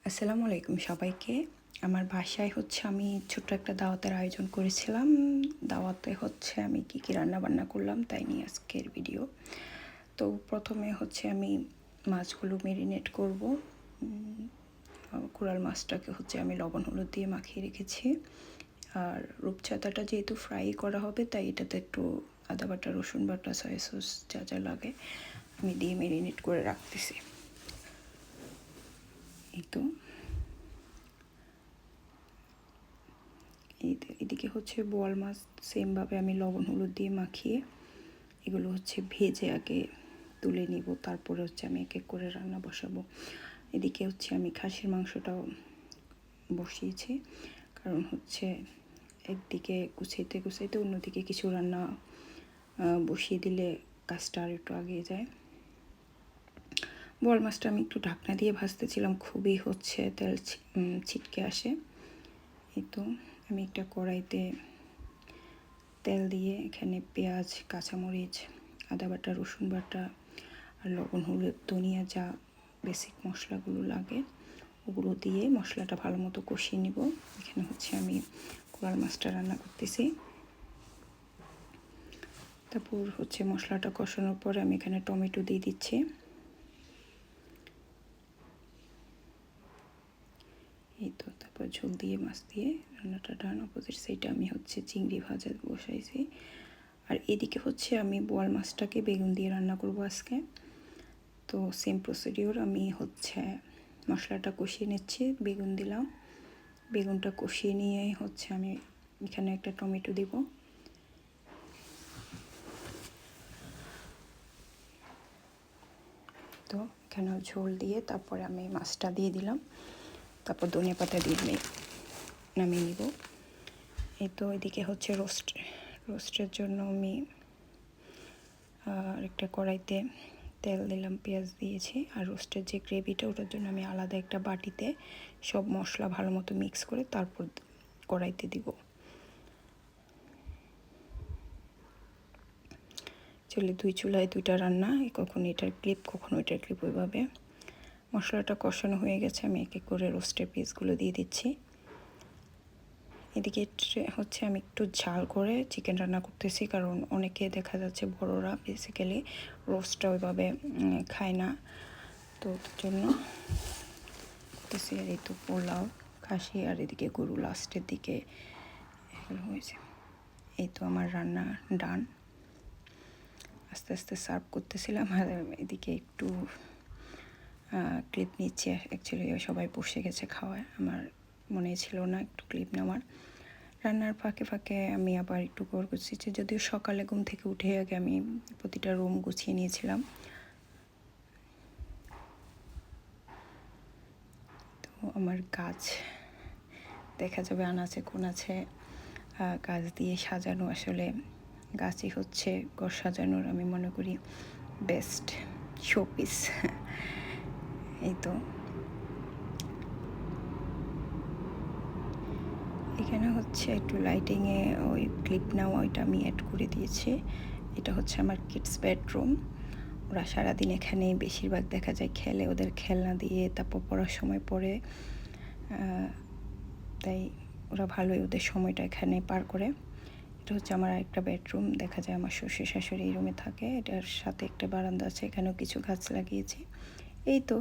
আসসালামু আলাইকুম সবাইকে। আমার বাসায় আমি ছোট্ট একটা দাওয়াতের আয়োজন করেছিলাম। দাওয়াতে আমি কী রান্নাবান্না করলাম তাই নিয়ে আজকের ভিডিও। তো প্রথমে আমি মাছগুলো মেরিনেট করব। কোরাল মাছটাকে আমি লবণ হলুদ দিয়ে মাখিয়ে রেখেছি। আর রূপচাঁদাটা যেহেতু ফ্রাই করা হবে তাই এটাতে একটু আদা বাটা, রসুন বাটা, সয়া সস যা যা লাগে আমি দিয়ে মেরিনেট করে রাখতেছি। এই তো এদিকে বোয়াল মাছ সেমভাবে আমি লবণ হলুদ দিয়ে মাখিয়ে এগুলো ভেজে আগে তুলে নিব, তারপরে আমি এক এক করে রান্না বসাবো। এদিকে আমি খাসির মাংসটাও বসিয়েছি, কারণ একদিকে গুছাইতে গুছাইতে অন্যদিকে কিছু রান্না বসিয়ে দিলে কাজটা আর একটু এগিয়ে যায়। বোয়াল মাছটা আমি একটু ঢাকনা দিয়ে ভাজতেছিলাম, খুবই তেল ছিটকে আসে। এই তো আমি একটা কড়াইতে তেল দিয়ে এখানে পেঁয়াজ, কাঁচামরিচ, আদা বাটা, রসুন বাটা আর লবণ হলুদ ধনিয়া যা বেসিক মশলাগুলো লাগে ওগুলো দিয়ে মশলাটা ভালো মতো কষিয়ে নিব। এখানে আমি কোরাল মাছটা রান্না করতেছি। তারপর মশলাটা কষানোর পরে আমি এখানে টমেটো দিয়ে দিচ্ছি। এই তো তারপর ঝোল দিয়ে মাছ দিয়ে রান্নাটা ডান। অপোজিট সাইডে আমি চিংড়ি ভাজা বসাইছি। আর এদিকে আমি বোয়াল মাছটাকে বেগুন দিয়ে রান্না করব আজকে। তো সেম প্রসিডিওর, আমি মশলাটা কষিয়ে নিচ্ছি, বেগুন দিলাম, বেগুনটা কষিয়ে নিয়ে আমি এখানে একটা টমেটো দিব। তো এখানে ঝোল দিয়ে তারপরে আমি মাছটা দিয়ে দিলাম, তারপর ধনিয়া পাতা দিয়ে নামিয়ে নিব। এই তো এদিকে রোস্টের জন্য আমি একটা কড়াইতে তেল দিলাম, পেঁয়াজ দিয়েছি। আর রোস্টের যে গ্রেভিটা ওটার জন্য আমি আলাদা একটা বাটিতে সব মশলা ভালো মতো মিক্স করে তারপর কড়াইতে দিব। দুই চুলায় দুইটা রান্না, কখনো এটার ক্লিপ কখনো এটার ক্লিপ। ওইভাবে মশলাটা কষানো হয়ে গেছে, আমি এক এক করে রোস্টের পিসগুলো দিয়ে দিচ্ছি। এদিকে আমি একটু ঝাল করে চিকেন রান্না করতেছি, কারণ অনেকে দেখা যাচ্ছে বড়রা বেসিক্যালি রোস্টটা ওইভাবে খায় না, তো ওর জন্য করতেছি। আর এই তো পোলাও, খাসি আর এদিকে গরু লাস্টের দিকে এগুলো হয়েছে। এই তো আমার রান্না ডান। আস্তে আস্তে সার্ভ করতেছিলাম, আর এদিকে একটু ক্লিপ নিচ্ছে। অ্যাকচুয়ালি সবাই বসে গেছে খাওয়ায়, আমার মনে ছিল না একটু ক্লিপ নেওয়ার। রান্নার ফাঁকে ফাঁকে আমি আবার একটু ঘর গুছিয়েছি, যদিও সকালে ঘুম থেকে উঠে আগে আমি প্রতিটা রুম গুছিয়ে নিয়েছিলাম। তো আমার গাছ দেখা যাবে আনাচে কোনাচে গাছ দিয়ে সাজানো। আসলে গাছই ঘর সাজানোর আমি মনে করি বেস্ট শোপিস। এই তো এখানে একটু লাইটিংয়ে ওই ক্লিপ নেওয়া ওইটা আমি অ্যাড করে দিয়েছি। এটা আমার কিডস বেডরুম। ওরা সারাদিন এখানে বেশিরভাগ দেখা যায় খেলে, ওদের খেলনা দিয়ে, তারপর পড়ার সময় পড়ে, তাই ওরা ভালোই ওদের সময়টা এখানে পার করে। এটা আমার একটা বেডরুম, দেখা যায় আমার শ্বশুর শাশুড়ি এই রুমে থাকে। এটার সাথে একটা বারান্দা আছে, এখানেও কিছু গাছ লাগিয়েছি। এই তো